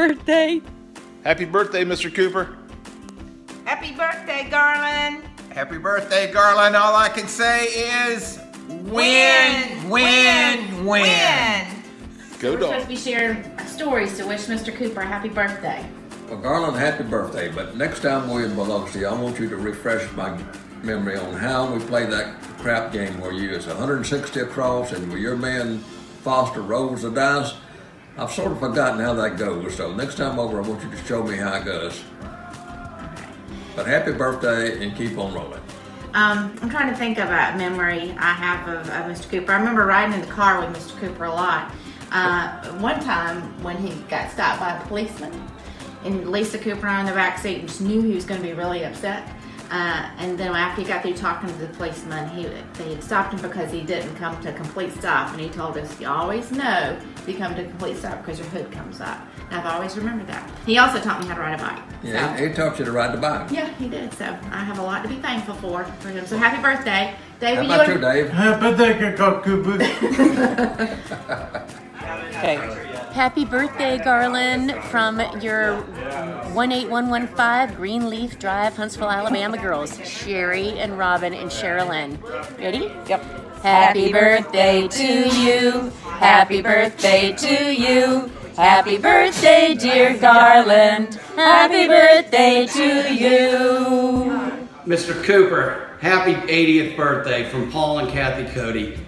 birthday. Happy birthday, Mr. Cooper. Happy birthday, Garland. Happy birthday, Garland. All I can say is win, win, win. Go We're supposed dog. to be sharing stories to wish Mr. Cooper a happy birthday. Well, Garland, happy birthday, but next time we're in Biloxi, I want you to refresh my memory on how we played that crap game where you was 160 across and where your man Foster rolls the dice. I've sort of forgotten how that goes, so next time over I want you to show me how it goes. But happy birthday and keep on rolling. I'm trying to think of a memory I have of Mr. Cooper. I remember riding in the car with Mr. Cooper a lot. One time when he got stopped by a policeman, and Lisa Cooper and I in the back seat just knew he was going to be really upset. And then after he got through talking to the policeman, they had stopped him because he didn't come to a complete stop. And he told us, you always know if you come to a complete stop because your hood comes up. And I've always remembered that. He also taught me how to ride a bike. Yeah, So, he taught you to ride the bike. yeah, he did. So I have a lot to be thankful for him. So happy birthday. Dave, How about you, Dave? Happy birthday, Cooper. Okay. Happy birthday, Garland, from your 18115 Greenleaf Drive, Huntsville, Alabama girls, Sherry and Robin and Sherilyn. Ready? Yep. Happy birthday to you. Happy birthday to you. Happy birthday, dear Garland. Happy birthday to you. Mr. Cooper, happy 80th birthday from Paul and Kathy Cody.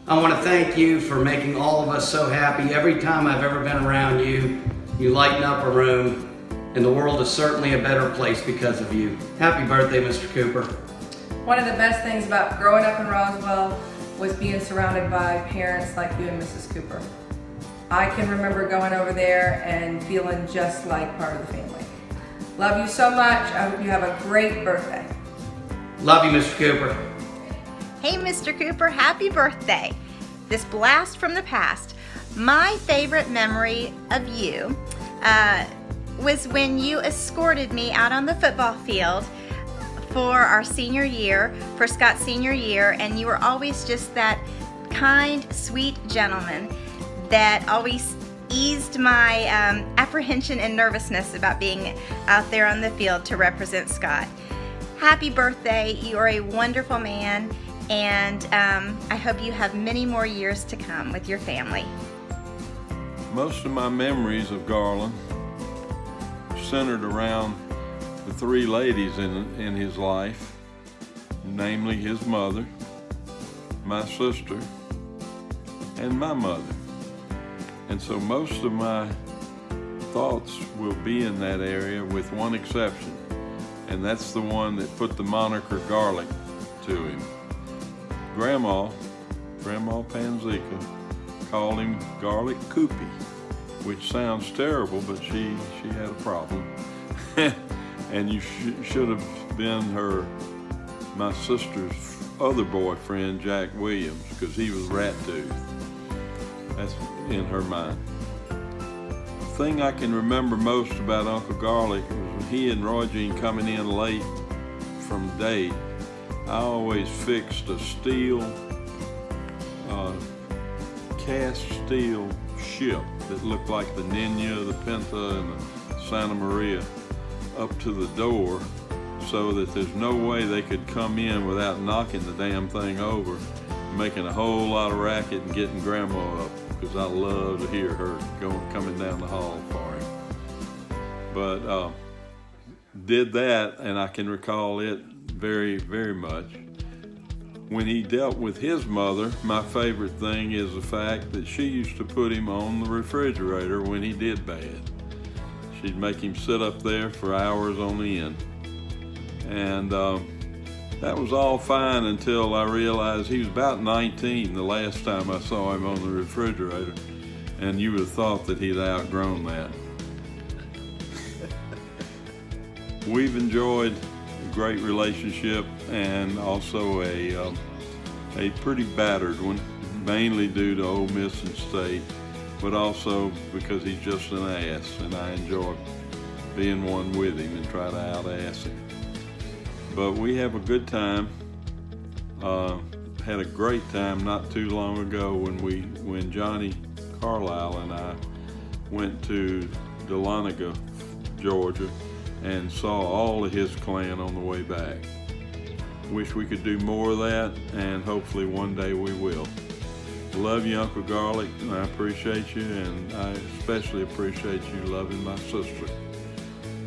I want to thank you for making all of us so happy. Every time I've ever been around you, you lighten up a room, and the world is certainly a better place because of you. Happy birthday, Mr. Cooper. One of the best things about growing up in Roswell was being surrounded by parents like you and Mrs. Cooper. I can remember going over there and feeling just like part of the family. Love you so much. I hope you have a great birthday. Love you, Mr. Cooper. Hey, Mr. Cooper, happy birthday. This blast from the past. My favorite memory of you was when you escorted me out on the football field for our senior year, for Scott's senior year, and you were always just that kind, sweet gentleman that always eased my apprehension and nervousness about being out there on the field to represent Scott. Happy birthday. You are a wonderful man, and I hope you have many more years to come with your family. Most of my memories of Garland centered around the three ladies in his life, namely his mother, my sister, and my mother. And so most of my thoughts will be in that area with one exception, and that's the one that put the moniker Garlic to him. Grandma Panzica called him Garlic Koopy, which sounds terrible, but she had a problem. And you should have been my sister's other boyfriend, Jack Williams, because he was Rat Tooth. That's in her mind. The thing I can remember most about Uncle Garlic was when he and Roy Jean coming in late from date, I always fixed a cast steel ship that looked like the Niña, the Pinta, and the Santa Maria up to the door so that there's no way they could come in without knocking the damn thing over, making a whole lot of racket and getting Grandma up, because I love to hear her coming down the hall for him. But did that, and I can recall it very, very much. When he dealt with his mother, my favorite thing is the fact that she used to put him on the refrigerator when he did bad. She'd make him sit up there for hours on end. And that was all fine until I realized he was about 19 the last time I saw him on the refrigerator, and you would have thought that he'd outgrown that. We've enjoyed a great relationship, and also a pretty battered one, mainly due to Ole Miss and State, but also because he's just an ass, and I enjoy being one with him and try to out-ass him. But we have a good time. Had a great time not too long ago when Johnny Carlisle and I went to Dahlonega, Georgia, and saw all of his clan on the way back. Wish we could do more of that, and hopefully one day we will. Love you, Uncle Garland, and I appreciate you, and I especially appreciate you loving my sister.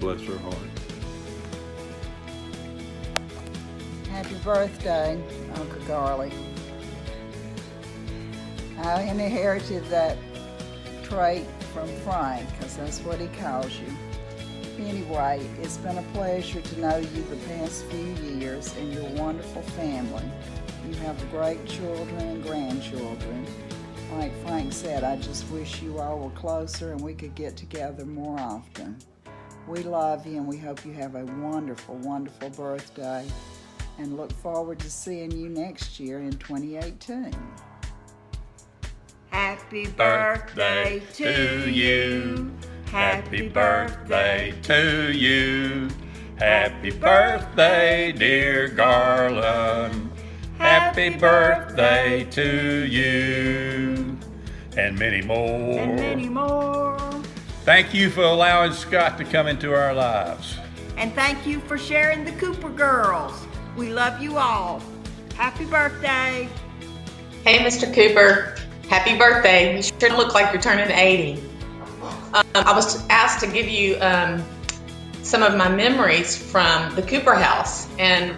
Bless her heart. Happy birthday, Uncle Garland. I inherited that trait from Frank, because that's what he calls you. Anyway, it's been a pleasure to know you the past few years and your wonderful family. You have great children and grandchildren. Like Frank said, I just wish you all were closer and we could get together more often. We love you and we hope you have a wonderful, wonderful birthday and look forward to seeing you next year in 2018. Happy birthday to you. Happy birthday to you. Happy birthday, dear Garland. Happy birthday to you. And many more. And many more. Thank you for allowing Scott to come into our lives. And thank you for sharing the Cooper girls. We love you all. Happy birthday. Hey, Mr. Cooper. Happy birthday. You sure look like you're turning 80. I was asked to give you some of my memories from the Cooper house. And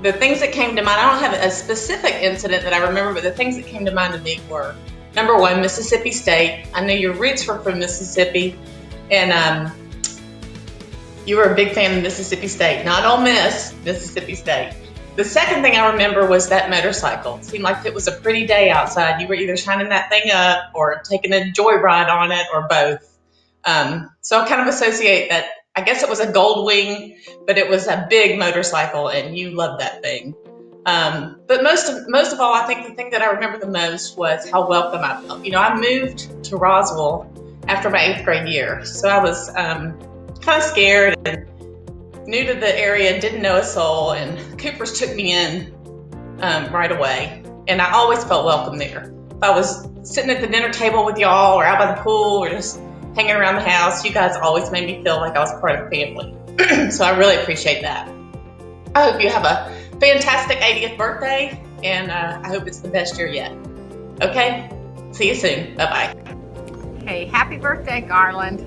the things that came to mind, I don't have a specific incident that I remember, but the things that came to mind to me were, number one, Mississippi State. I know your roots were from Mississippi, and you were a big fan of Mississippi State. Not Ole Miss, Mississippi State. The second thing I remember was that motorcycle. It seemed like it was a pretty day outside. You were either shining that thing up or taking a joyride on it or both. So I kind of associate that. I guess it was a Gold Wing, but it was a big motorcycle, and you loved that thing. But most of all, I think the thing that I remember the most was how welcome I felt. You know, I moved to Roswell after my 8th grade year, so I was kind of scared and new to the area, didn't know a soul, and Coopers took me in right away, and I always felt welcome there. If I was sitting at the dinner table with y'all or out by the pool or just hanging around the house, you guys always made me feel like I was part of the family. So I really appreciate that. I hope you have a fantastic 80th birthday, and I hope it's the best year yet. Okay? See you soon. Bye-bye. Hey, happy birthday, Garland.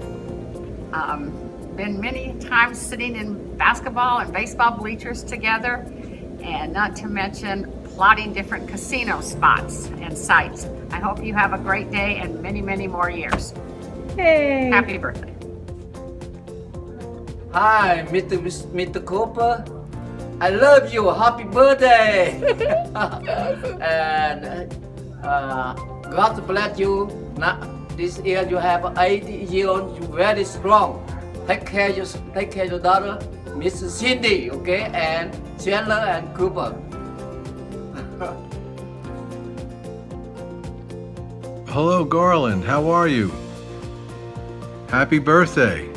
Been many times sitting in basketball and baseball bleachers together, and not to mention plotting different casino spots and sites. I hope you have a great day and many, many more years. Hey. Happy birthday. Hi, Mr. Cooper. I love you. Happy birthday. And God bless you. Now, this year you have 80 years old. You're very strong. Take care of your daughter, Mrs. Cindy, okay, and Chandler and Cooper. Hello, Garland. How are you? Happy birthday.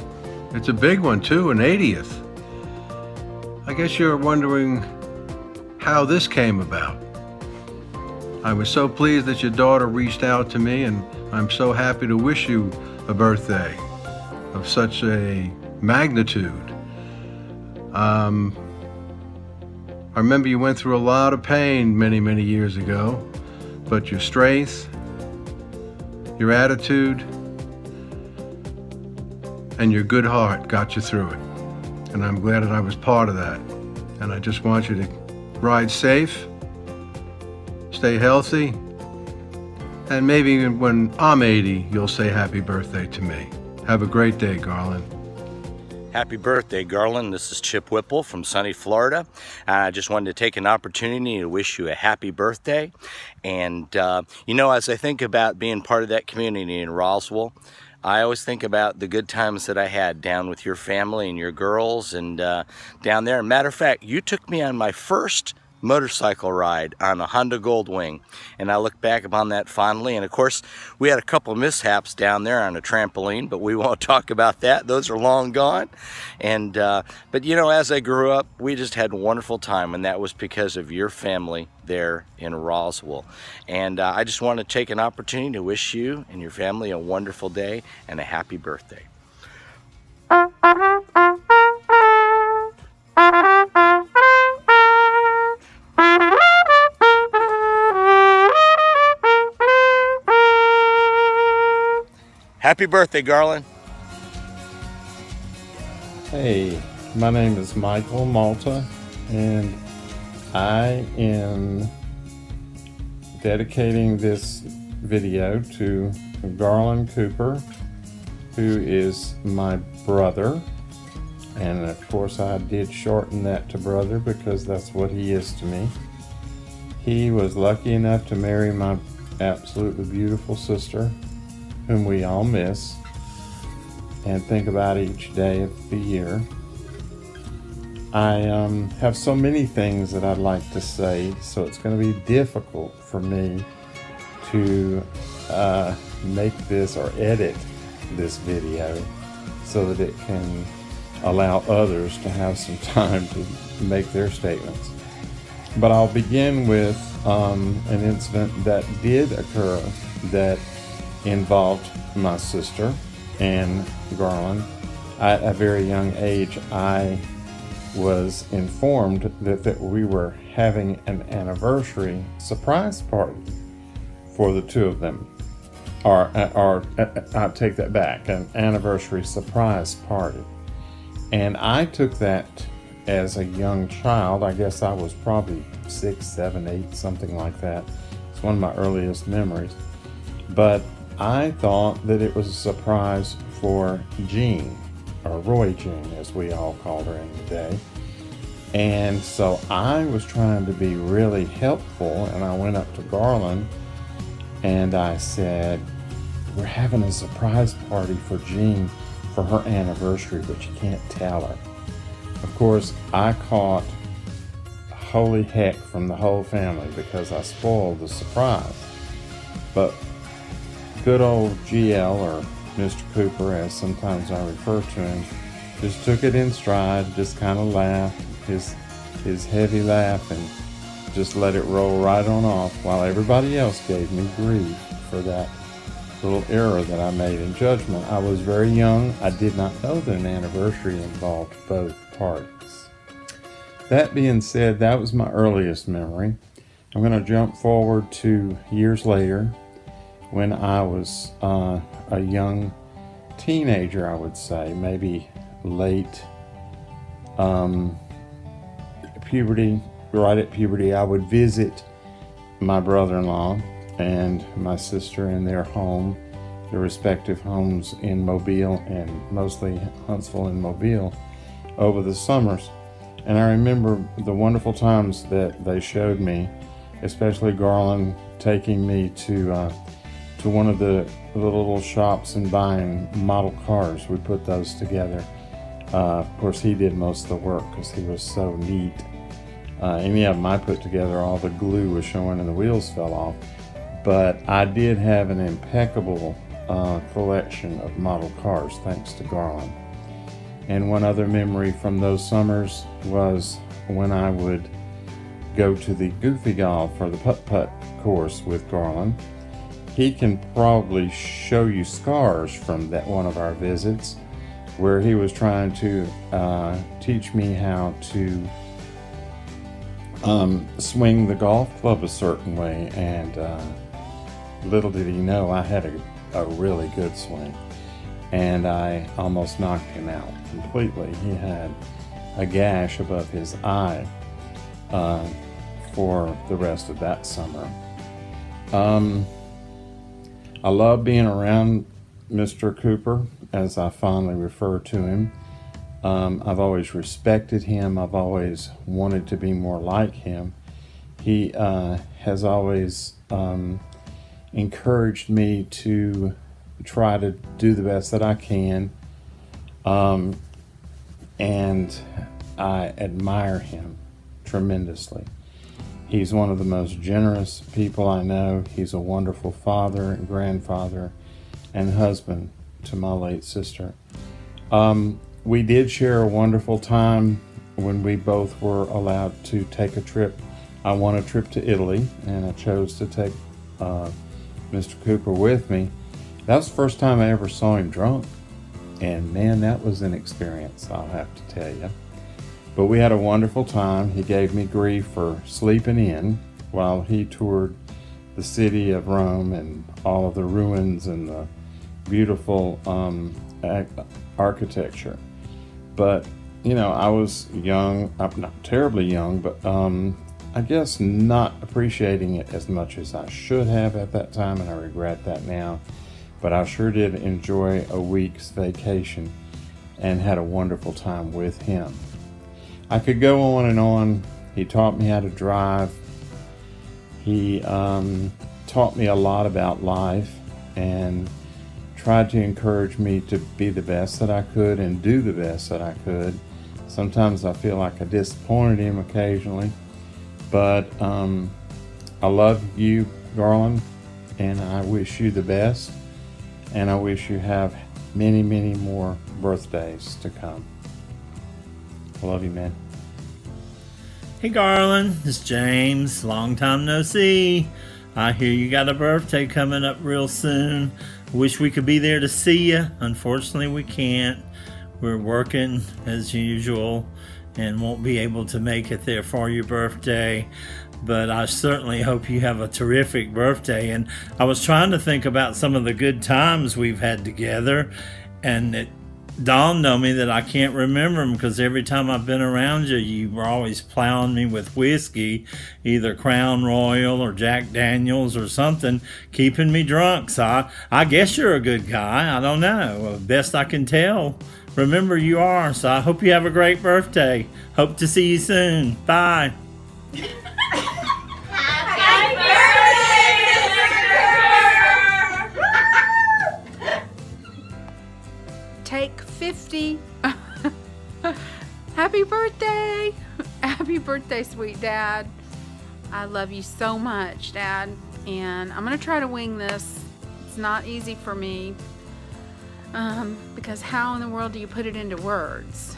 It's a big one, too, an 80th. I guess you're wondering how this came about. I was so pleased that your daughter reached out to me, and I'm so happy to wish you a birthday of such a magnitude. I remember you went through a lot of pain many, many years ago, but your strength, your attitude, and your good heart got you through it. And I'm glad that I was part of that. And I just want you to ride safe, stay healthy, and maybe when I'm 80, you'll say happy birthday to me. Have a great day, Garland. Happy birthday, Garland. This is Chip Whipple from sunny Florida. I just wanted to take an opportunity to wish you a happy birthday. And, you know, as I think about being part of that community in Roswell, I always think about the good times that I had down with your family and your girls and down there. Matter of fact, you took me on my first motorcycle ride on a Honda Goldwing, and I look back upon that fondly. And of course, we had a couple of mishaps down there on a trampoline, but we won't talk about that. Those are long gone. And but you know, as I grew up, we just had a wonderful time, and that was because of your family there in Roswell. And I just want to take an opportunity to wish you and your family a wonderful day and a happy birthday. Happy birthday, Garland. Hey, my name is Michael Malta, and I am dedicating this video to Garland Cooper, who is my brother. And of course I did shorten that to brother because that's what he is to me. He was lucky enough to marry my absolutely beautiful sister, whom we all miss and think about each day of the year. I have so many things that I'd like to say, so it's going to be difficult for me to make this or edit this video so that it can allow others to have some time to make their statements. But I'll begin with an incident that did occur that involved my sister and Garland. At a very young age, I was informed that we were having an anniversary surprise party for the two of them. Or I'll take that back, an anniversary surprise party. And I took that as a young child. I guess I was probably 6, 7, 8, something like that. It's one of my earliest memories. But I thought that it was a surprise for Jean, or Roy Jean as we all called her in the day. And so I was trying to be really helpful, and I went up to Garland and I said, we're having a surprise party for Jean for her anniversary, but you can't tell her. Of course, I caught holy heck from the whole family because I spoiled the surprise. But good old GL, or Mr. Cooper as sometimes I refer to him, just took it in stride, just kind of laughed, his heavy laugh, and just let it roll right on off while everybody else gave me grief for that little error that I made in judgment. I was very young. I did not know that an anniversary involved both parties. That being said, that was my earliest memory. I'm going to jump forward to years later when I was a young teenager, I would say, maybe late puberty, right at puberty. I would visit my brother-in-law and my sister in their home, their respective homes in Mobile, and mostly Huntsville and Mobile, over the summers. And I remember the wonderful times that they showed me, especially Garland taking me to one of the little shops and buying model cars. We put those together. Of course, he did most of the work because he was so neat. Any of them I put together, all the glue was showing and the wheels fell off. But I did have an impeccable collection of model cars, thanks to Garland. And one other memory from those summers was when I would go to the Goofy Golf or the putt-putt course with Garland. He can probably show you scars from that one of our visits where he was trying to teach me how to swing the golf club a certain way, and little did he know I had a really good swing, and I almost knocked him out completely. He had a gash above his eye for the rest of that summer. I love being around Mr. Cooper, as I fondly refer to him. I've always respected him. I've always wanted to be more like him. He has always encouraged me to try to do the best that I can. And I admire him tremendously. He's one of the most generous people I know. He's a wonderful father and grandfather and husband to my late sister. We did share a wonderful time when we both were allowed to take a trip. I won a trip to Italy, and I chose to take Mr. Cooper with me. That was the first time I ever saw him drunk. And man, that was an experience, I'll have to tell you. But we had a wonderful time. He gave me grief for sleeping in while he toured the city of Rome and all of the ruins and the beautiful architecture. But, you know, I was young, not terribly young, but I guess not appreciating it as much as I should have at that time, and I regret that now. But I sure did enjoy a week's vacation and had a wonderful time with him. I could go on and on. He taught me how to drive. He taught me a lot about life and tried to encourage me to be the best that I could and do the best that I could. Sometimes I feel like I disappointed him occasionally, but I love you, Garland, and I wish you the best, and I wish you have many, many more birthdays to come. I love you, man. Hey Garland, it's James. Long time no see. I hear you got a birthday coming up real soon. Wish we could be there to see you. Unfortunately, we can't. We're working as usual and won't be able to make it there for your birthday. But I certainly hope you have a terrific birthday. And I was trying to think about some of the good times we've had together, and it dawned on me that I can't remember them because every time I've been around you, you were always plowing me with whiskey, either Crown Royal or Jack Daniels or something, keeping me drunk. So I guess you're a good guy. I don't know. Best I can tell. Remember, you are. So I hope you have a great birthday. Hope to see you soon. Bye. Take 50. Happy birthday. Happy birthday, sweet Dad. I love you so much, Dad. And I'm going to try to wing this. It's not easy for me. Because how in the world do you put it into words?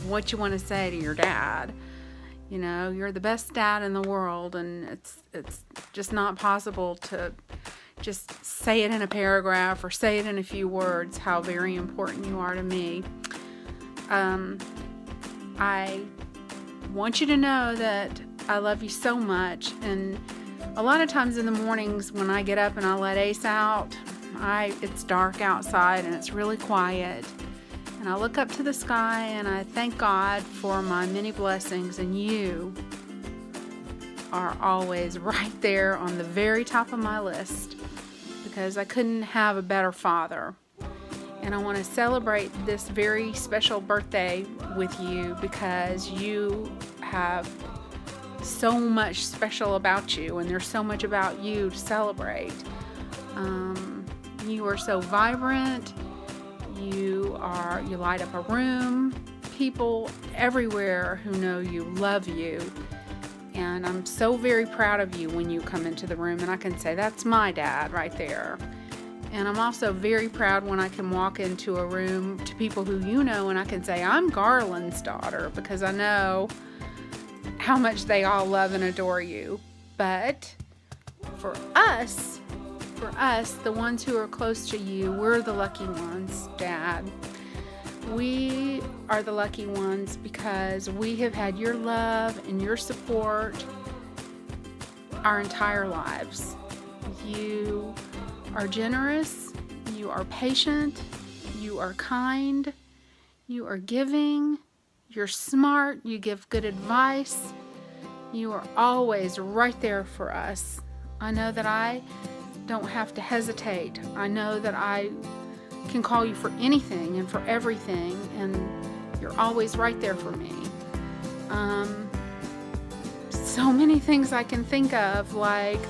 What you want to say to your dad? You know, you're the best dad in the world, and it's just not possible to just say it in a paragraph or say it in a few words how very important you are to me. I want you to know that I love you so much, and a lot of times in the mornings when I get up and I let Ace out, it's dark outside and it's really quiet, and I look up to the sky and I thank God for my many blessings, and you are always right there on the very top of my list, because I couldn't have a better father. And I want to celebrate this very special birthday with you because you have so much special about you, and there's so much about you to celebrate. You are so vibrant. You light up a room. People everywhere who know you love you. And I'm so very proud of you when you come into the room, and I can say, that's my dad right there. And I'm also very proud when I can walk into a room to people who you know, and I can say, I'm Garland's daughter, because I know how much they all love and adore you. But for us, the ones who are close to you, we're the lucky ones, Dad. We are the lucky ones because we have had your love and your support our entire lives. You are generous, you are patient, you are kind, you are giving, you're smart, you give good advice. You are always right there for us. I know that I don't have to hesitate. I know that I can call you for anything and for everything, and you're always right there for me. So many things I can think of, like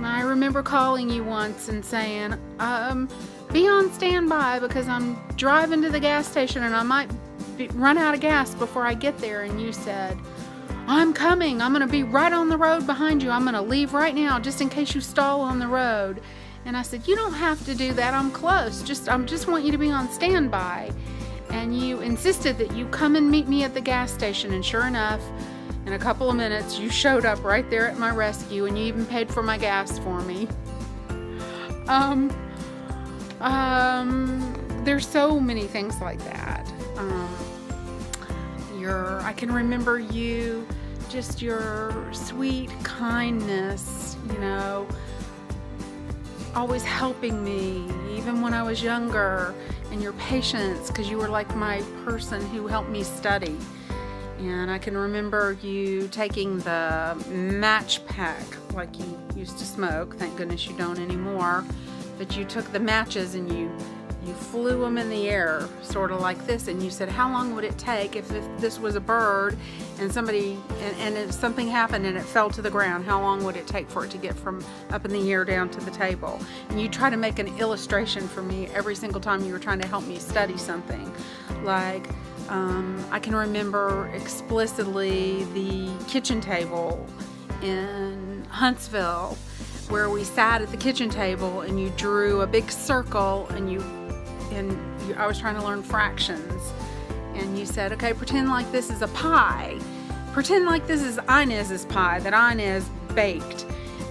I remember calling you once and saying, be on standby because I'm driving to the gas station and I might run out of gas before I get there, and you said, I'm coming. I'm going to be right on the road behind you. I'm going to leave right now just in case you stall on the road. And I said, you don't have to do that. I'm close. I just want you to be on standby. And you insisted that you come and meet me at the gas station. And sure enough, in a couple of minutes, you showed up right there at my rescue, and you even paid for my gas for me. there's so many things like that. I can remember you, just your sweet kindness, you know, always helping me, even when I was younger, and your patience, because you were like my person who helped me study. And I can remember you taking the match pack, like you used to smoke. Thank goodness you don't anymore. But you took the matches and you flew them in the air, sort of like this, and you said, how long would it take if this was a bird and if something happened and it fell to the ground, how long would it take for it to get from up in the air down to the table? And you try to make an illustration for me every single time you were trying to help me study something. Like, I can remember explicitly the kitchen table in Huntsville, where we sat at the kitchen table and you drew a big circle and I was trying to learn fractions, and you said, okay, pretend like this is a pie. Pretend like this is Inez's pie, that Inez baked.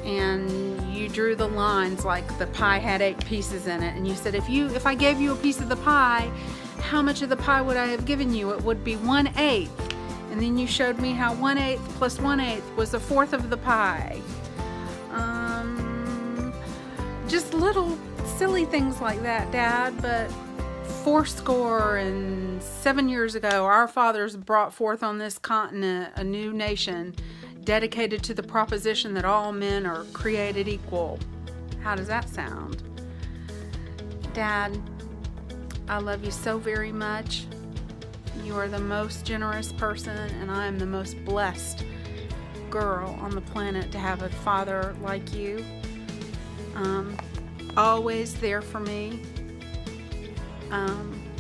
And you drew the lines like the pie had 8 pieces in it, and you said, if I gave you a piece of the pie, how much of the pie would I have given you? It would be 1/8. And then you showed me how 1/8 plus 1/8 was 1/4 of the pie. Just little silly things like that, Dad, but 7 years ago, our fathers brought forth on this continent a new nation dedicated to the proposition that all men are created equal. How does that sound? Dad, I love you so very much. You are the most generous person, and I am the most blessed girl on the planet to have a father like you. Always there for me.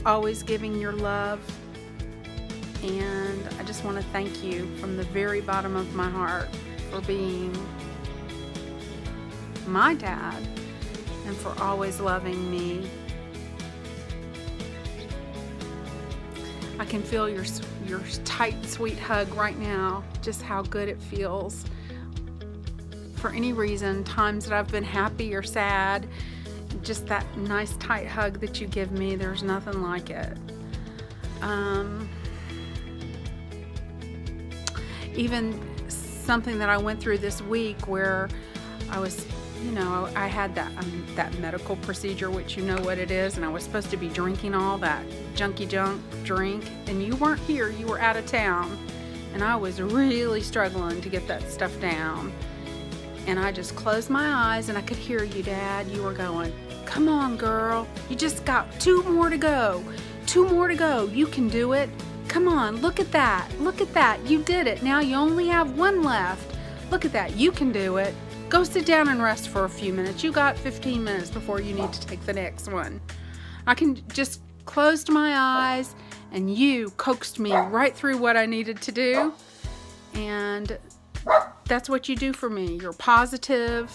Always giving your love. And I just want to thank you from the very bottom of my heart for being my dad and for always loving me. I can feel your tight, sweet hug right now, just how good it feels. For any reason, times that I've been happy or sad, just that nice tight hug that you give me, there's nothing like it. Even something that I went through this week where I was, I had that medical procedure, which you know what it is, and I was supposed to be drinking all that junky junk drink, and you weren't here, you were out of town, and I was really struggling to get that stuff down. And I just closed my eyes and I could hear you, Dad. You were going, come on, girl. You just got 2 more to go. 2 more to go. You can do it. Come on, look at that. Look at that. You did it. Now you only have 1 left. Look at that. You can do it. Go sit down and rest for a few minutes. You got 15 minutes before you need to take the next one. I can just closed my eyes and you coaxed me right through what I needed to do. And that's what you do for me. You're positive,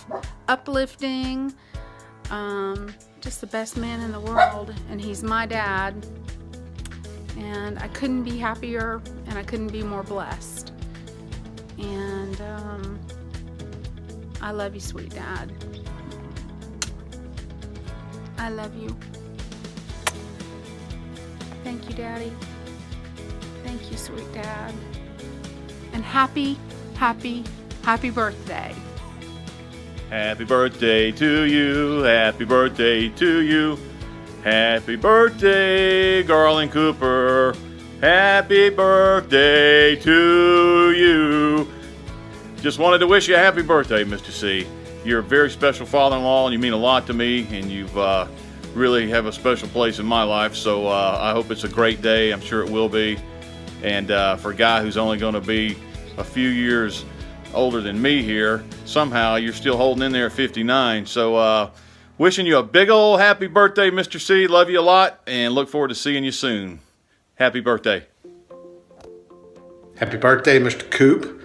uplifting, just the best man in the world, and he's my dad. And I couldn't be happier, and I couldn't be more blessed. And I love you, sweet Dad. I love you. Thank you, Daddy. Thank you, sweet Dad. And happy birthday. Happy birthday to you. Happy birthday to you. Happy birthday, Garland Cooper. Happy birthday to you. Just wanted to wish you a happy birthday, Mr. C. You're a very special father-in-law, and you mean a lot to me, and you've really have a special place in my life. So I hope it's a great day. I'm sure it will be. And for a guy who's only going to be a few years older than me here, somehow you're still holding in there at 59. So wishing you a big old happy birthday, Mr. C. Love you a lot and look forward to seeing you soon. Happy birthday. Happy birthday, Mr. Coop.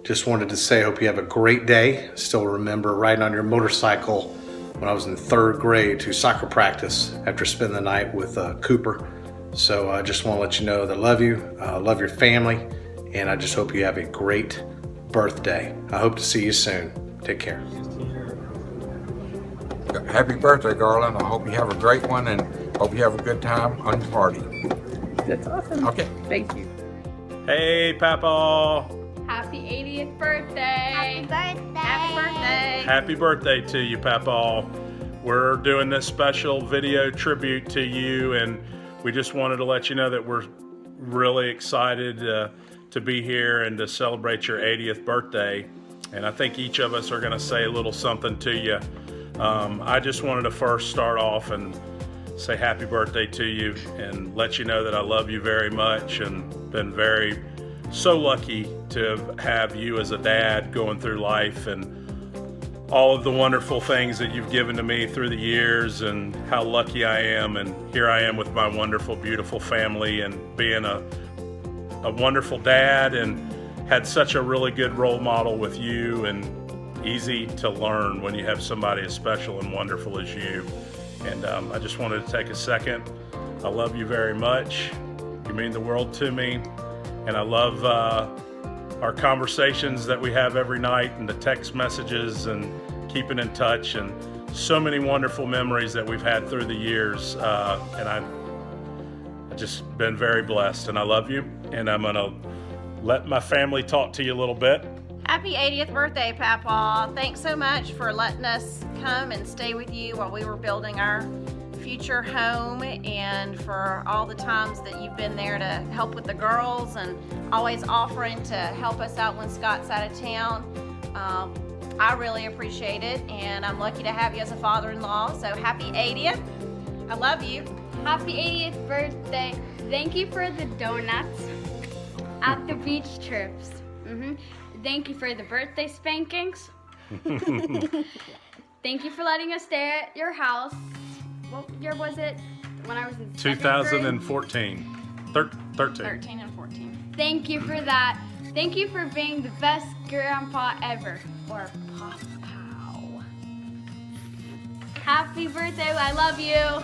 Just wanted to say I hope you have a great day. Still remember riding on your motorcycle when I was in 3rd grade to soccer practice after spending the night with Cooper. So I just want to let you know that I love you, love your family, and I just hope you have a great birthday. I hope to see you soon. Take care. Happy birthday, Garland. I hope you have a great one, and Hope you have a good time on your party. That's awesome. Okay. Thank you. Hey, Papa. Happy 80th birthday. Happy birthday. Happy birthday. Happy birthday to you, Papa. We're doing this special video tribute to you, and we just wanted to let you know that we're really excited to be here and to celebrate your 80th birthday. And I think each of us are going to say a little something to you. I just wanted to first start off and say happy birthday to you and let you know that I love you very much and been so lucky to have you as a dad going through life and all of the wonderful things that you've given to me through the years and how lucky I am. And here I am with my wonderful, beautiful family and being a wonderful dad and had such a really good role model with you and easy to learn when you have somebody as special and wonderful as you. And I just wanted to take a second. I love you very much. You mean the world to me. And I love our conversations that we have every night and the text messages and keeping in touch and so many wonderful memories that we've had through the years. And I've just been very blessed and I love you. And I'm gonna let my family talk to you a little bit. Happy 80th birthday, Papa. Thanks so much for letting us come and stay with you while we were building our future home and for all the times that you've been there to help with the girls and always offering to help us out when Scott's out of town. I really appreciate it and I'm lucky to have you as a father-in-law. So happy 80th. I love you. Happy 80th birthday. Thank you for the donuts at the beach trips. Thank you for the birthday spankings. Thank you for letting us stay at your house. What year was it? When I was in 2014. 13. 13 and 14. Thank you for that. Thank you for being the best grandpa ever. Or Papa. Happy birthday. I love you.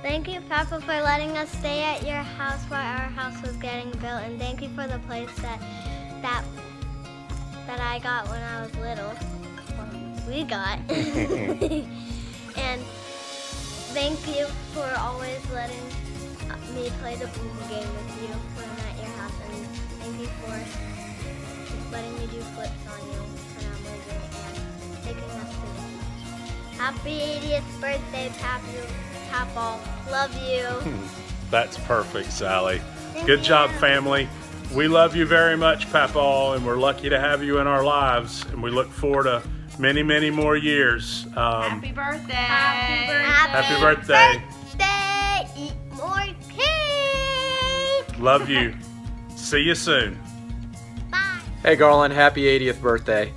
Thank you, Papa, for letting us stay at your house while our house was getting built, and thank you for the place that I got when I was little. We got. And thank you for always letting me play the pool game with you when I'm at your house, and thank you for letting me do flips on you when I'm moving and taking us to the beach. Happy 80th birthday, Papa. Love you. That's perfect, Sally. Good job, family. We love you very much, Papa, and we're lucky to have you in our lives, and we look forward to many, many more years. Happy birthday. Happy birthday. Eat more cake. Love you. See you soon. Hey Garland, happy 80th birthday.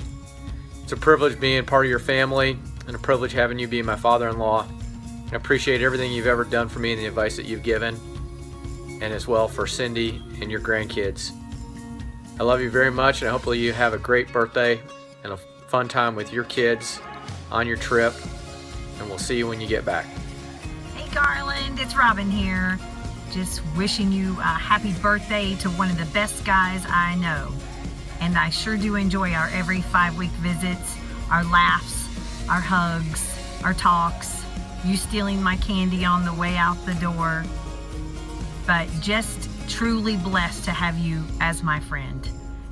It's a privilege being part of your family and a privilege having you be my father-in-law. I appreciate everything you've ever done for me and the advice that you've given, and as well for Cindy and your grandkids. I love you very much, and hopefully you have a great birthday and a fun time with your kids on your trip, and we'll see you when you get back. Hey Garland, it's Robin here. Just wishing you a happy birthday to one of the best guys I know. And I sure do enjoy our every 5-week visits, our laughs, our hugs, our talks, you stealing my candy on the way out the door. But just truly blessed to have you as my friend.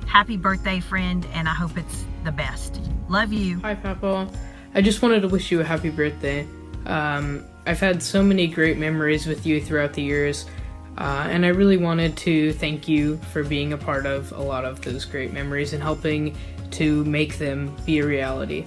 Happy birthday, friend, and I hope it's the best. Love you. Hi, Papa. I just wanted to wish you a happy birthday. I've had so many great memories with you throughout the years, and I really wanted to thank you for being a part of a lot of those great memories and helping to make them be a reality.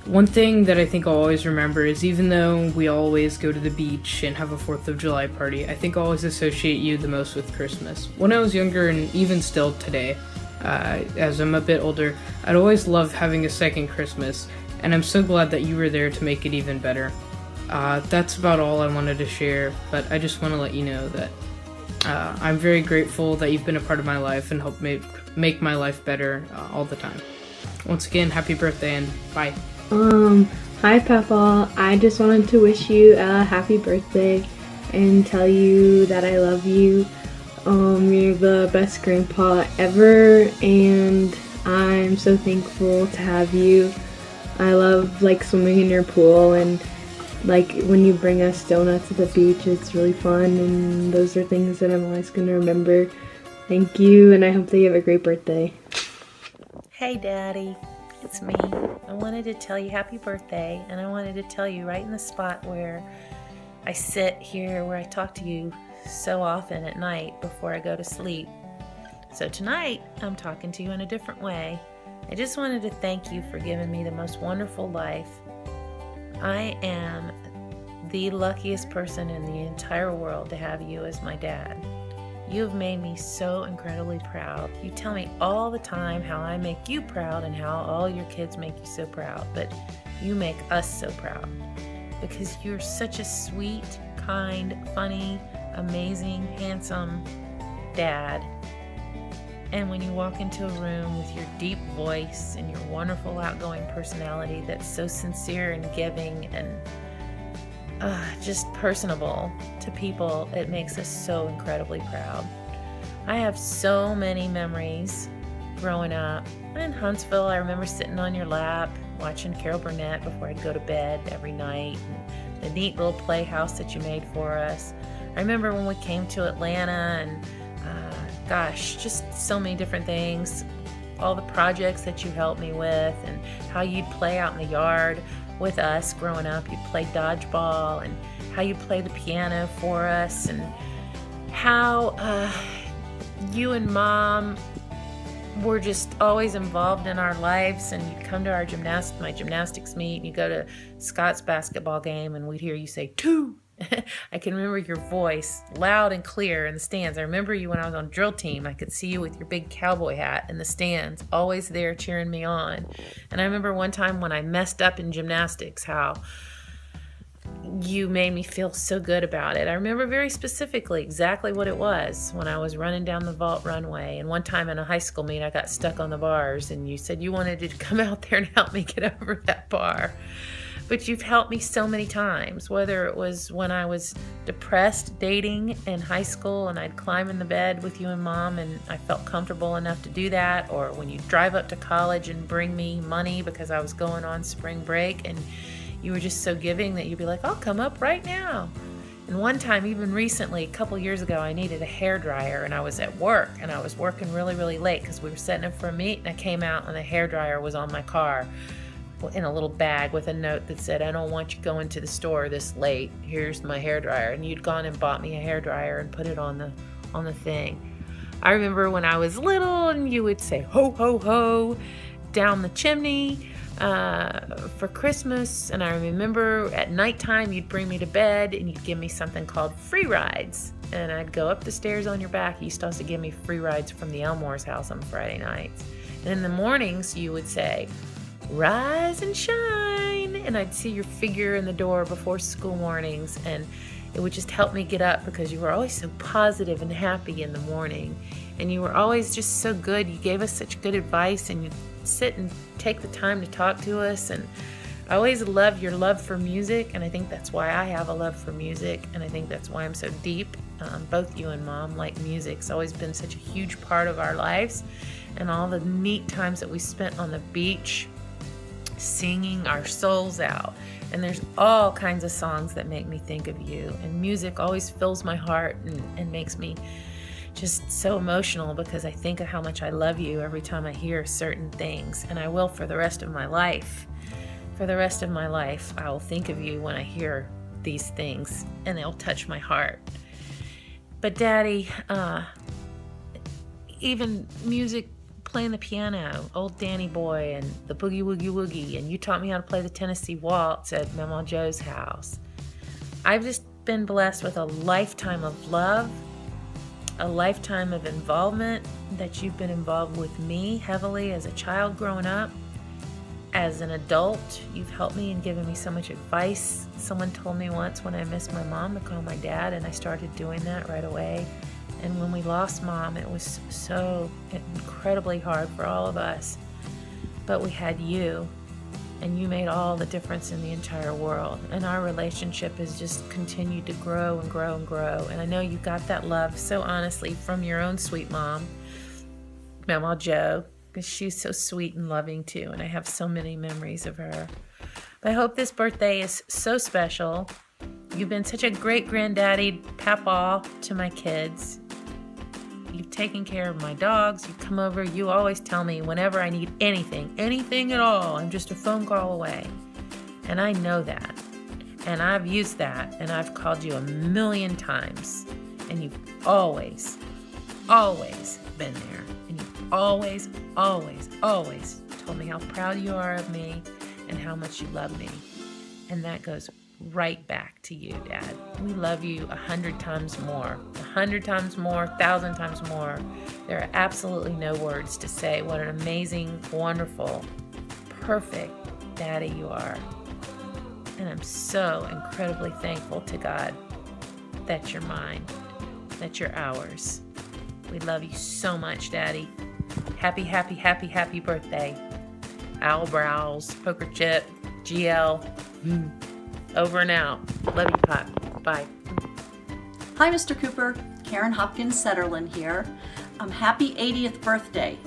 One thing that I think I'll always remember is even though we always go to the beach and have a 4th of July party, I think I'll always associate you the most with Christmas. When I was younger, and even still today, as I'm a bit older, I'd always love having a second Christmas, and I'm so glad that you were there to make it even better. That's about all I wanted to share, but I just want to let you know that I'm very grateful that you've been a part of my life and helped make my life better all the time. Once again, happy birthday and bye. Hi Papa, I just wanted to wish you a happy birthday and tell you that I love you. You're the best grandpa ever, and I'm so thankful to have you. I love swimming in your pool, and like when you bring us donuts at the beach, it's really fun, and those are things that I'm always going to remember. Thank you, and I hope that you have a great birthday. Hey Daddy, it's me. I wanted to tell you happy birthday, and I wanted to tell you right in the spot where I sit here, where I talk to you so often at night before I go to sleep. So tonight, I'm talking to you in a different way. I just wanted to thank you for giving me the most wonderful life. I am the luckiest person in the entire world to have you as my dad. You have made me so incredibly proud. You tell me all the time how I make you proud and how all your kids make you so proud, but you make us so proud because you're such a sweet, kind, funny, amazing, handsome dad. And when you walk into a room with your deep voice and your wonderful outgoing personality that's so sincere and giving and just personable to people, it makes us so incredibly proud. I have so many memories growing up. In Huntsville, I remember sitting on your lap watching Carol Burnett before I'd go to bed every night, and the neat little playhouse that you made for us. I remember when we came to Atlanta and gosh, just so many different things, all the projects that you helped me with and how you'd play out in the yard with us growing up. You'd play dodgeball and how you play the piano for us and how you and Mom were just always involved in our lives, and you'd come to our my gymnastics meet and you go to Scott's basketball game and we'd hear you say, 2. I can remember your voice loud and clear in the stands. I remember you when I was on drill team. I could see you with your big cowboy hat in the stands, always there cheering me on. And I remember one time when I messed up in gymnastics, how you made me feel so good about it. I remember very specifically exactly what it was when I was running down the vault runway. And one time in a high school meet, I got stuck on the bars and you said you wanted to come out there and help me get over that bar. But you've helped me so many times, whether it was when I was depressed dating in high school and I'd climb in the bed with you and Mom and I felt comfortable enough to do that, or when you drive up to college and bring me money because I was going on spring break and you were just so giving that you'd be like, I'll come up right now. And one time, even recently, a couple years ago, I needed a hairdryer and I was at work and I was working really, really late because we were setting up for a meet, and I came out and the hairdryer was on my car in a little bag with a note that said, I don't want you going to the store this late. Here's my hairdryer. And you'd gone and bought me a hairdryer and put it on the thing. I remember when I was little and you would say, ho, ho, ho, down the chimney for Christmas. And I remember at nighttime you'd bring me to bed and you'd give me something called free rides. And I'd go up the stairs on your back. You used to also give me free rides from the Elmore's house on Friday nights. And in the mornings you would say, rise and shine, and I'd see your figure in the door before school mornings, and it would just help me get up because you were always so positive and happy in the morning, and you were always just so good. You gave us such good advice, and you'd sit and take the time to talk to us, and I always loved your love for music, and I think that's why I have a love for music, and I think that's why I'm so deep. Both you and Mom like music. It's always been such a huge part of our lives, and all the neat times that we spent on the beach singing our souls out. And there's all kinds of songs that make me think of you, and music always fills my heart and makes me just so emotional because I think of how much I love you every time I hear certain things, and I will for the rest of my life. For the rest of my life, I will think of you when I hear these things, and they'll touch my heart. But Daddy, even music, playing the piano, Old Danny Boy and the Boogie Woogie Woogie, and you taught me how to play the Tennessee Waltz at Mama Joe's house. I've just been blessed with a lifetime of love, a lifetime of involvement that you've been involved with me heavily as a child growing up. As an adult, you've helped me and given me so much advice. Someone told me once when I missed my mom to call my dad, and I started doing that right away. And when we lost Mom, it was so incredibly hard for all of us. But we had you, and you made all the difference in the entire world. And our relationship has just continued to grow and grow and grow. And I know you got that love so honestly from your own sweet mom, Mama Joe, because she's so sweet and loving too. And I have so many memories of her. I hope this birthday is so special. You've been such a great granddaddy, papa to my kids. You've taken care of my dogs. You come over. You always tell me whenever I need anything at all, I'm just a phone call away. And I know that. And I've used that. And I've called you a million times. And you've always been there. And you've always told me how proud you are of me and how much you love me. And that goes right back to you, Dad. We love you 100 times more, 100 times more, 1,000 times more. There are absolutely no words to say what an amazing, wonderful, perfect daddy you are. And I'm so incredibly thankful to God that you're mine, that you're ours. We love you so much, Daddy. Happy birthday. Owl Brows, Poker Chip, GL. Over and out. Love you, Pop. Bye. Hi, Mr. Cooper. Karen Hopkins-Setterlin here. Happy 80th birthday.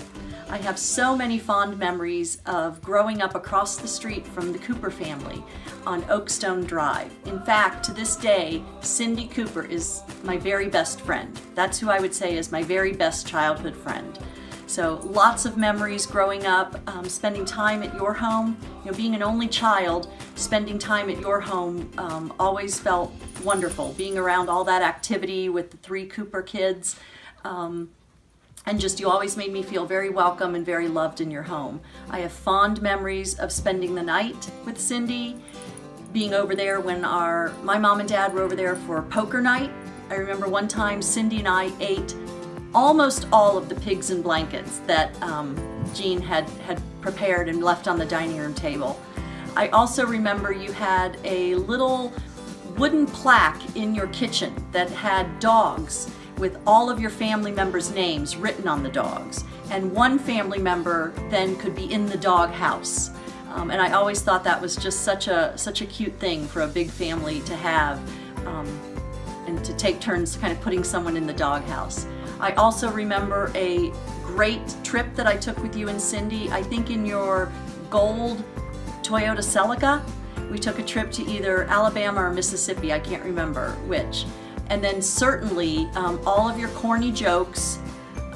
I have so many fond memories of growing up across the street from the Cooper family on Oakstone Drive. In fact, to this day, Cindy Cooper is my very best friend. That's who I would say is my very best childhood friend. So lots of memories growing up, spending time at your home. You know, being an only child, spending time at your home always felt wonderful. Being around all that activity with the 3 Cooper kids. And just you always made me feel very welcome and very loved in your home. I have fond memories of spending the night with Cindy, being over there when my mom and dad were over there for poker night. I remember one time Cindy and I ate almost all of the pigs and blankets that Jean had prepared and left on the dining room table. I also remember you had a little wooden plaque in your kitchen that had dogs with all of your family members' names written on the dogs. And one family member then could be in the dog house. And I always thought that was just such a cute thing for a big family to have, and to take turns kind of putting someone in the dog house. I also remember a great trip that I took with you and Cindy, I think in your gold Toyota Celica. We took a trip to either Alabama or Mississippi, I can't remember which. And then certainly all of your corny jokes.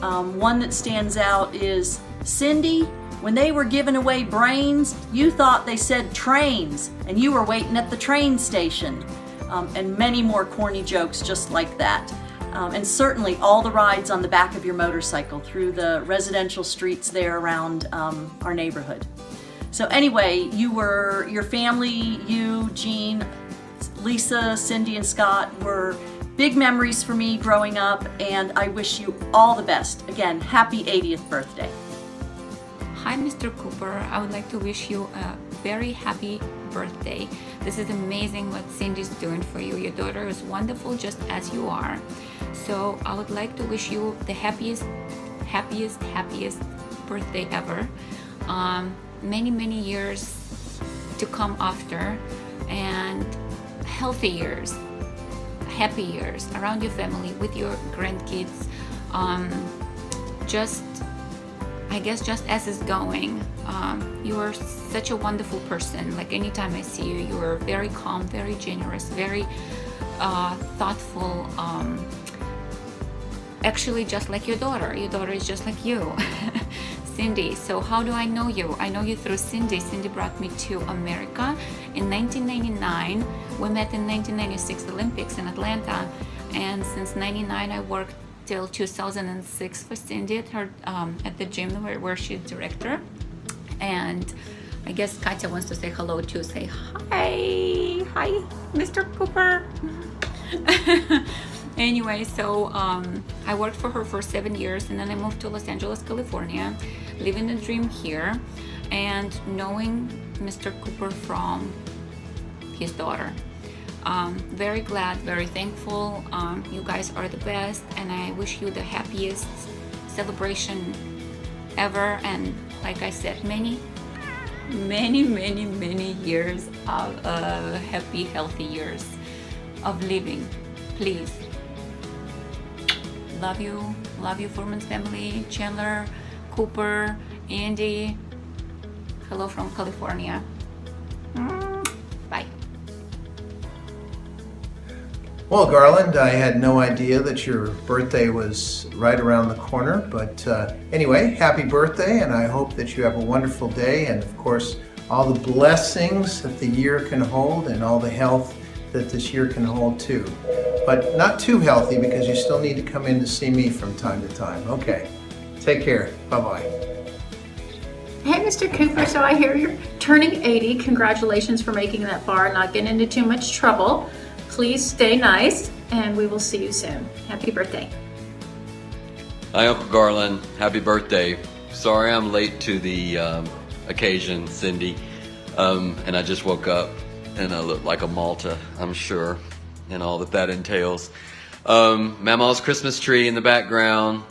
One that stands out is, Cindy, when they were giving away brains, you thought they said trains, and you were waiting at the train station. And many more corny jokes just like that. And certainly all the rides on the back of your motorcycle through the residential streets there around our neighborhood. So anyway, your family, you, Jean, Lisa, Cindy, and Scott were big memories for me growing up, and I wish you all the best. Again, happy 80th birthday. Hi, Mr. Cooper. I would like to wish you a very happy birthday. This is amazing what Cindy's doing for you. Your daughter is wonderful just as you are. So I would like to wish you the happiest birthday ever. Many years to come after, and healthy years, happy years around your family with your grandkids. I guess just as it's going, you are such a wonderful person. Like anytime I see you, you are very calm, very generous, very thoughtful. Actually, just like your daughter. Your daughter is just like you, Cindy. So how do I know you? I know you through Cindy. Cindy brought me to America in 1999. We met in 1996 Olympics in Atlanta, and since '99 I worked till 2006 for Cindy at her at the gym where she's director. And I guess Katya wants to say hello too. Say hi, Mr. Cooper. Anyway, so I worked for her for 7 years, and then I moved to Los Angeles, California, living the dream here, and knowing Mr. Cooper from his daughter. Very glad, very thankful. You guys are the best, and I wish you the happiest celebration ever. And like I said, many years of happy, healthy years of living. Please. Love you, Foreman's family, Chandler, Cooper, Andy. Hello from California. Well, Garland, I had no idea that your birthday was right around the corner, but anyway, happy birthday, and I hope that you have a wonderful day, and of course, all the blessings that the year can hold, and all the health that this year can hold too. But not too healthy, because you still need to come in to see me from time to time. Okay, take care. Bye-bye. Hey, Mr. Cooper, so I hear you're turning 80. Congratulations for making that far and not getting into too much trouble. Please stay nice, and we will see you soon. Happy birthday. Hi, Uncle Garland. Happy birthday. Sorry I'm late to the occasion, Cindy. And I just woke up, and I look like a Malta, I'm sure, and all that entails. Mama's Christmas tree in the background,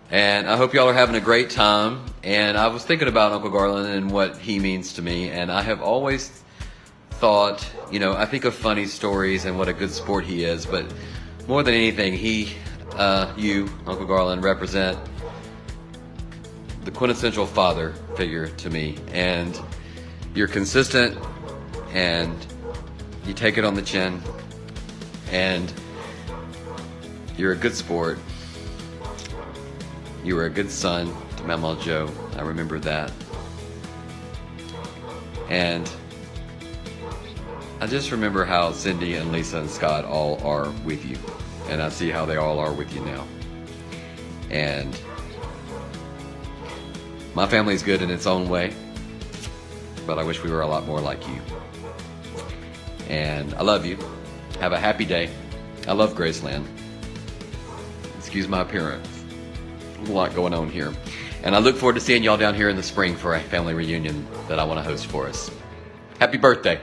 and I hope y'all are having a great time. And I was thinking about Uncle Garland and what he means to me, and I have always thought, you know, I think of funny stories and what a good sport he is, but more than anything, you, Uncle Garland, represent the quintessential father figure to me. And you're consistent, and you take it on the chin, and you're a good sport. You were a good son to Mama Joe. I remember that. And I just remember how Cindy and Lisa and Scott all are with you. And I see how they all are with you now. And my family's good in its own way, but I wish we were a lot more like you. And I love you. Have a happy day. I love Graceland. Excuse my appearance. There's a lot going on here. And I look forward to seeing y'all down here in the spring for a family reunion that I want to host for us. Happy birthday.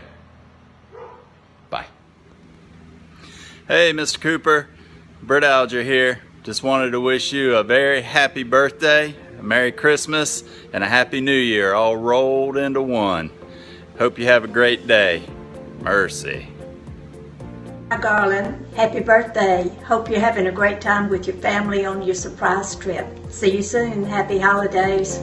Bye. Hey, Mr. Cooper. Britt Alger here. Just wanted to wish you a very happy birthday, a Merry Christmas, and a Happy New Year all rolled into one. Hope you have a great day. Mercy. Hi, Garland. Happy birthday. Hope you're having a great time with your family on your surprise trip. See you soon. Happy holidays.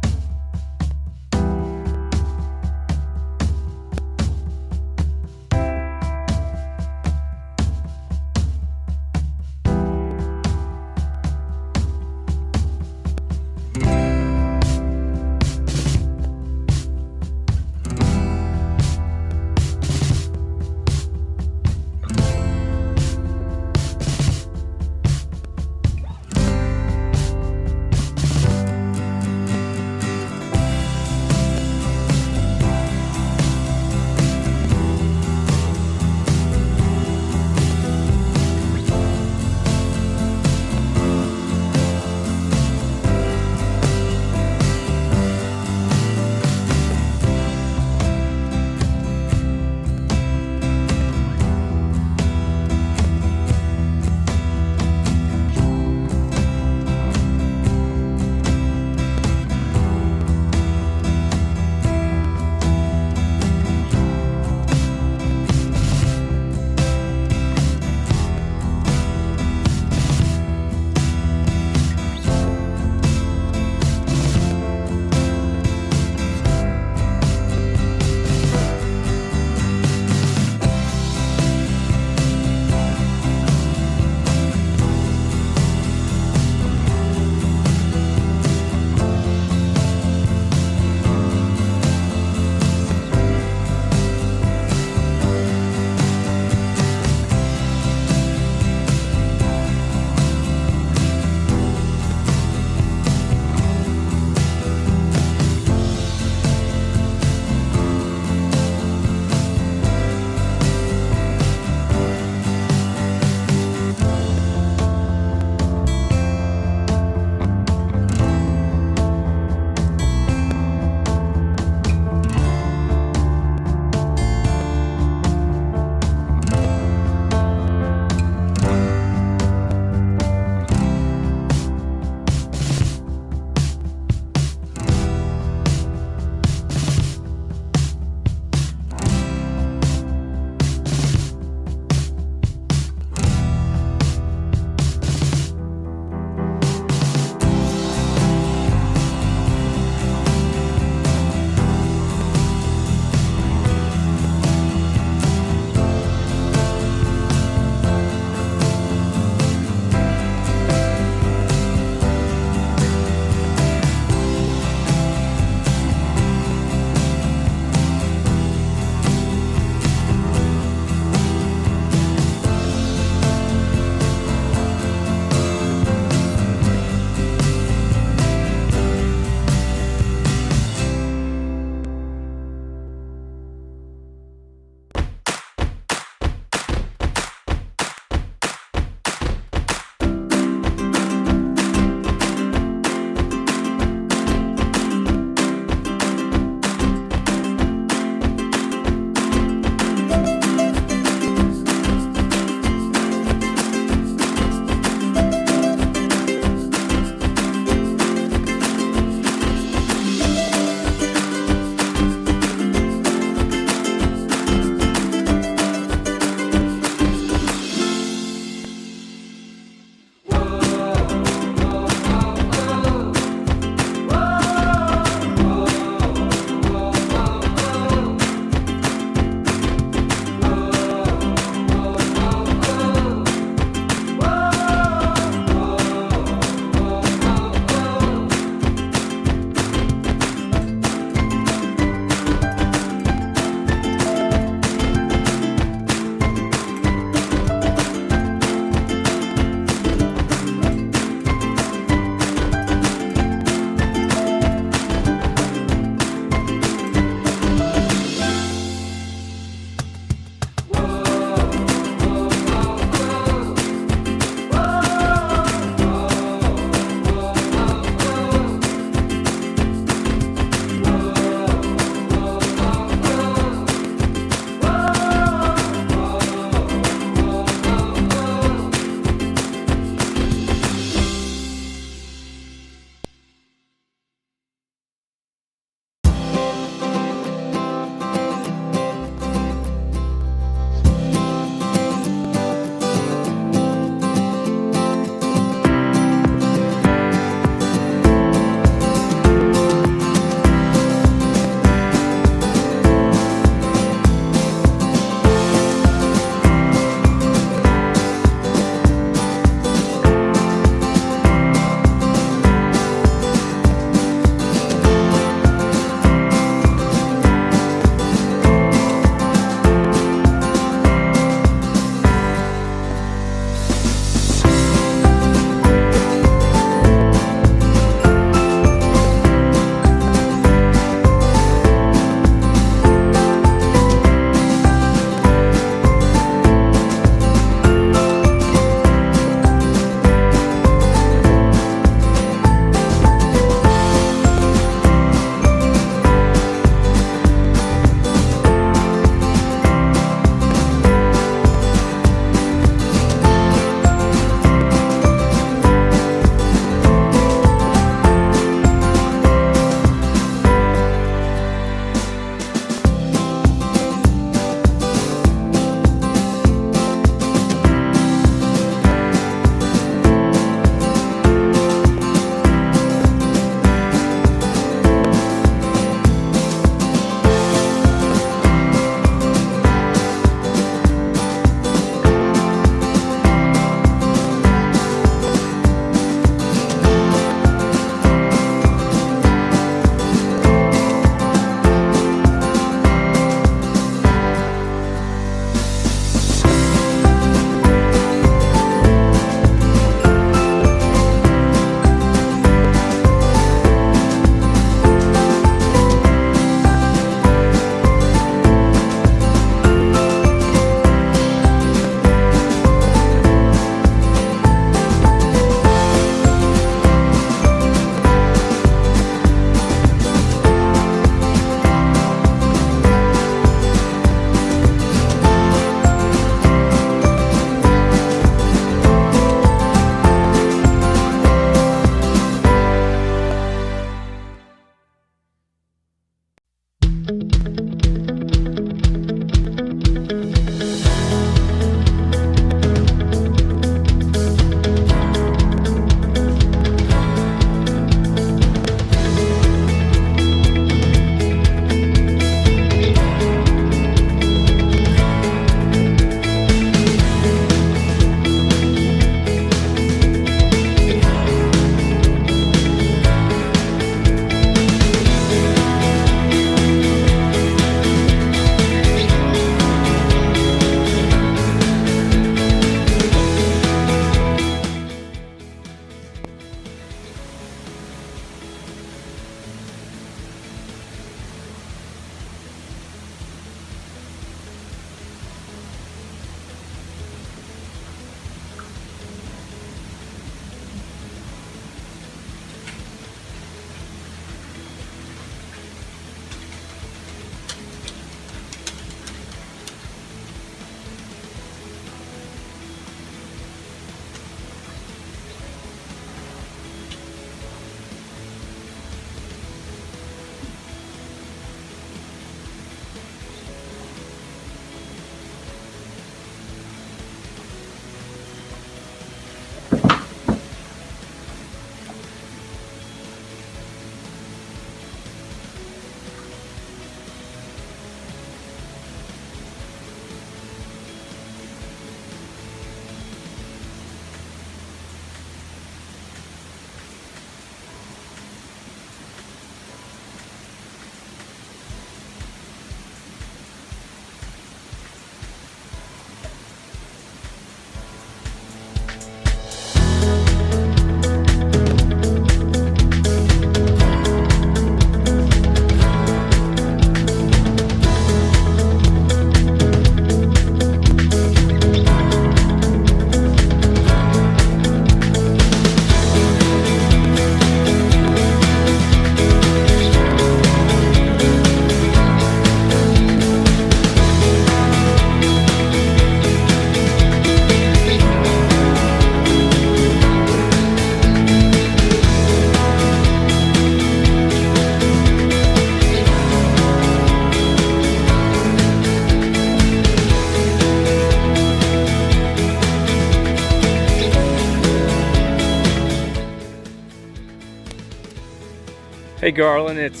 Hey Garland, it's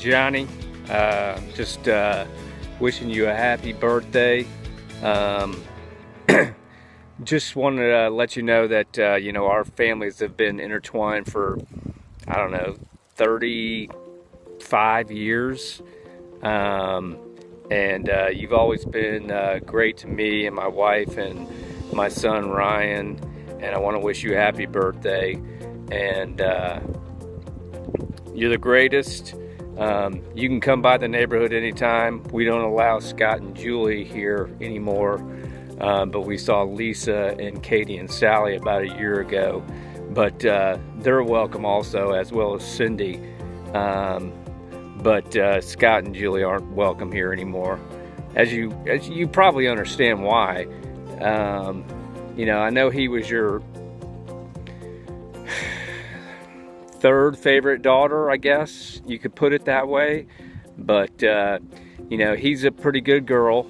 Johnny. Just wishing you a happy birthday. Just wanted to let you know that our families have been intertwined for, I don't know, 35 years. And you've always been great to me and my wife and my son Ryan. And I want to wish you a happy birthday. And you're the greatest. You can come by the neighborhood anytime. We don't allow Scott and Julie here anymore, but we saw Lisa and Katie and Sally about a year ago. But they're welcome also, as well as Cindy. But Scott and Julie aren't welcome here anymore. As you probably understand why. I know he was your third favorite daughter, I guess you could put it that way, but he's a pretty good girl.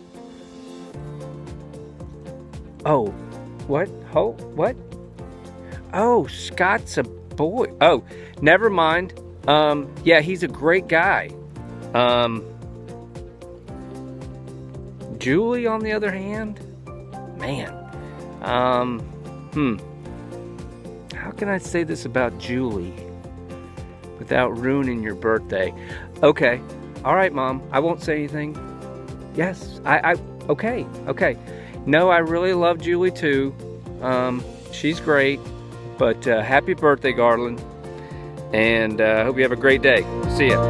Oh, what? Oh, what? Oh, Scott's a boy. Oh, never mind. Yeah, he's a great guy. Julie, on the other hand, man, how can I say this about Julie without ruining your birthday? Okay, all right, Mom, I won't say anything. Yes, okay. No, I really love Julie too. She's great, but happy birthday, Garland, and hope you have a great day. See ya.